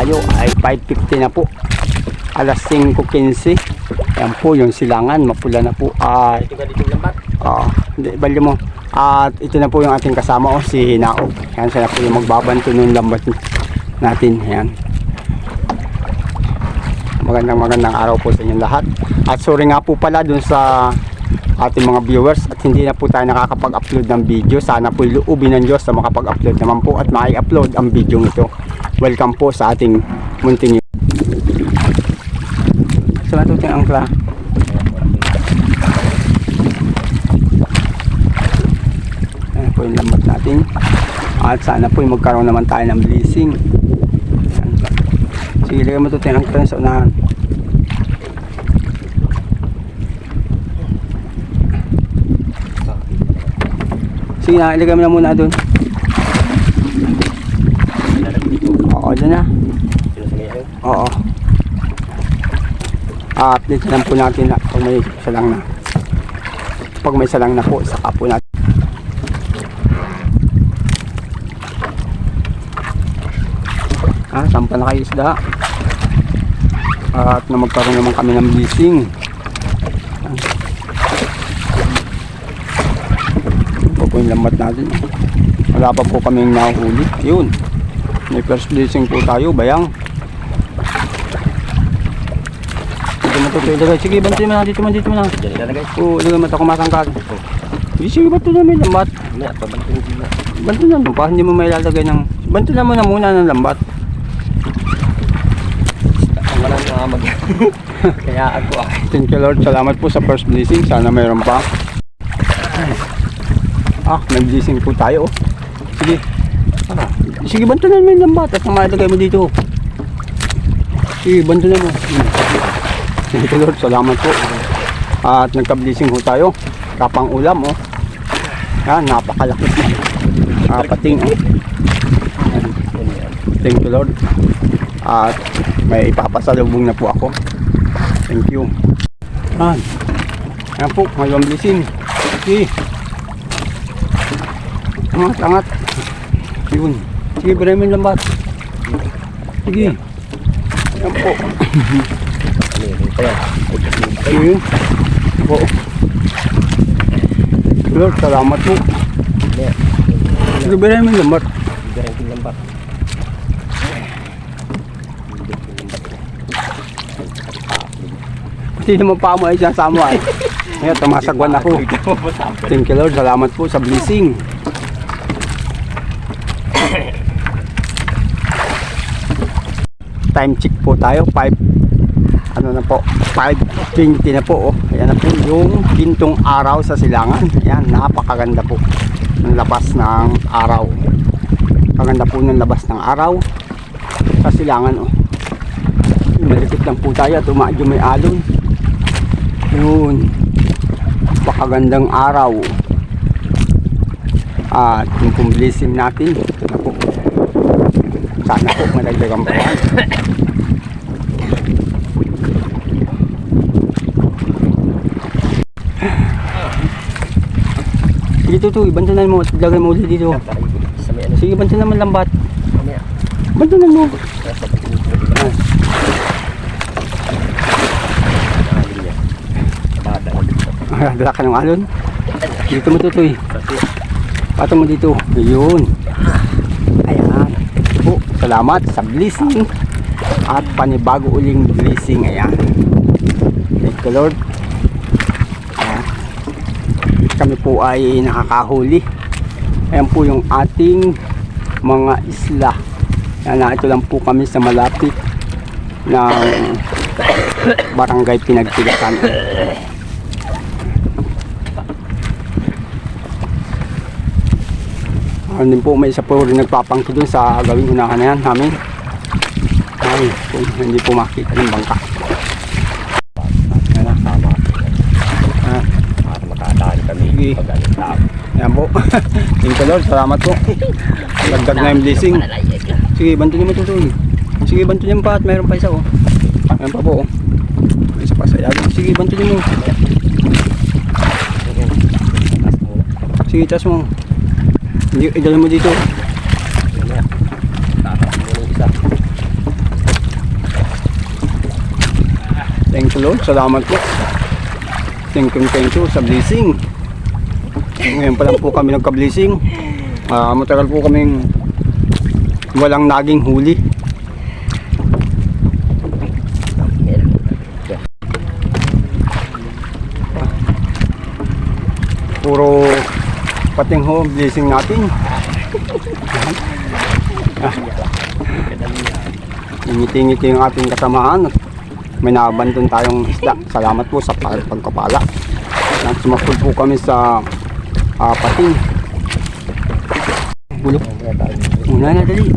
tayo ay 5:50 na po. Alas 5:15. Yan po yung silangan, mapula na po. Dito ka dito lambat. Bali mo. At ito na po yung ating kasama, si Naog. Yan, siya na po yung magbabanto ng lambat natin. Yan. Magandang araw po sa inyong lahat. At sorry nga po pala dun sa ating mga viewers at hindi na po tayo nakakapag-upload ng video. Sana po iluubin ng Diyos na makapag-upload naman po at mai-upload ang video ito. Welcome po sa ating munting sa matuting angkla. Ayan po yung lambat natin. At sana po magkaroon naman tayo ng blessing. Ayan. Sige, lagay matuting angkla sa unahan. Sige na, ilagay mo na muna doon. Oo, doon na. Oo. Update lang po natin na pag may salang na. Pag may salang na po, saka po natin. Sampa na kayo isda. At na magkaroon naman kami ng blessing. Po yung lambat natin. Wala pa po kaming nahuli. Yun, may first blessing po tayo, bayang. Sige, bantuin mo na, dito mo na. Oo, ilagay mo ito kumasangkag. Sige, bantuin na may lambat. Bantuin na mo pa, hindi mo may lalagay ng. Bantuin na mo na muna ng lambat. Ang wala na mag. Kaya ako Thank you Lord, salamat po sa first blessing. Sana mayroon pa. May blessing po tayo. Sige. Sige, banto na mo yung lambat at mailagay mo dito. Sige, banto na mo. Thank you Lord, salamat po. At nagka-blessing po tayo. Kapang ulam, oh. Yan, napakalaki. Pating, oh. Thank you Lord. At may ipapasalubong na po ako. Thank you. Yan po, mayroong blessing. Sige. Angat. Yun. Sige, barayin mo yung lambat. Sige. Yan po. Sige. Po. Lord, salamat po. Sige, barayin mo yung lambat. Pati naman pa mo ay sasama ay. Ngayon, tumasagwan ako. Thank you Lord, salamat po sa blessing. Time check po tayo, 5:20 na po, oh. Ayan na po yung pintong araw sa silangan. Ayan, napakaganda po ng labas ng araw. Kaganda po ng labas ng araw sa silangan, oh. Malikot lang po tayo at umaadyo may alon. Yun, napakagandang araw. At yung pumblisim natin, sana po malagdagan pa yan. Sige tutoy, bantunan mo, lagay mo ulit dito. Sige, bantunan mo lambat. Bantunan mo. Dala ka ng alon. Dito mo tutoy. Pato mo dito. Ayun. Ayan. Po, salamat sa blessing at panibago uling blessing. Ayan. Thank you Lord. Ayan. Kami po ay nakakahuli. Ayan po yung ating mga isla. Ayan, ito lang po kami sa malapit ng barangay Pinagtigasan. Din po, may isa po rin nagpapangki dun sa gawing unahan na yan namin. Ay, hindi po makita ng bangka. Makadaan kami. Yan po. Thank you Lord, salamat po. Lagdag na yung blessing. Sige, banto niyo matutuloy. Sige, banto niyo pa at mayroon pa isa, oh. Ayan pa po, oh. Isa pa sa ilalim. Sige, banto niyo mo. Sige, tas mo. Idala mo dito. Thank you Lord. Salamat po. Thank you sa blessing. Ngayon pa lang po kami nagka-blessing. Matagal po kaming walang naging huli. Puro pating ho, blessing natin. Ngiti-ngiti yung ating kasamaan. May nabandon tayong isda. Salamat po sa pagkapala. At sumapul po kami sa pating. Bulok. Una na dali.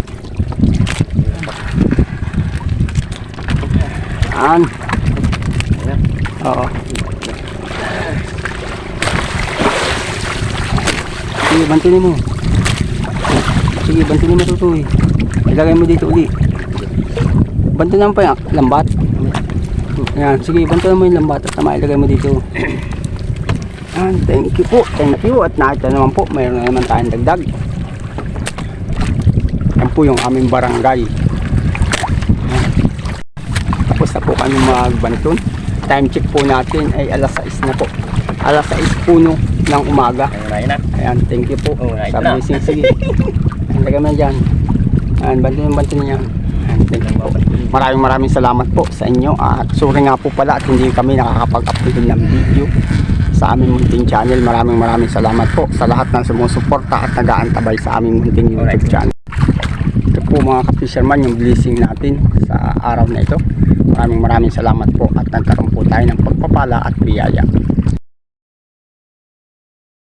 Yan. Oo. Sige, bantunin mo. Sige, bantunin mo tutoy. Ilagay mo dito uli. Bantunin mo pa yung lambat. Ayan, sige, bantunin mo yung lambat at mailagay mo dito. Ayan, thank you po. Thank you. At nakita naman po, mayroon na naman tayong dagdag. Yan po yung aming barangay. Ayan. Tapos na po kami magbanton. Time check po natin ay alas 6 na po. Alas 6 puno ng umaga. Ayan, thank you po. Sa blessing, sige. Ayan, lagay mo dyan. Ayan, bantunin niya. Ayan, thank you po. Maraming salamat po sa inyo. At sorry nga po pala at hindi kami nakakapag-upload ng video sa aming munting channel. Maraming salamat po sa lahat ng sumusuporta at nag-aantabay sa aming munting YouTube channel. Ito po mga ka-fisherman yung blessing natin sa araw na ito. Maraming salamat po at nagkaroon po tayo ng pagpapala at biyaya.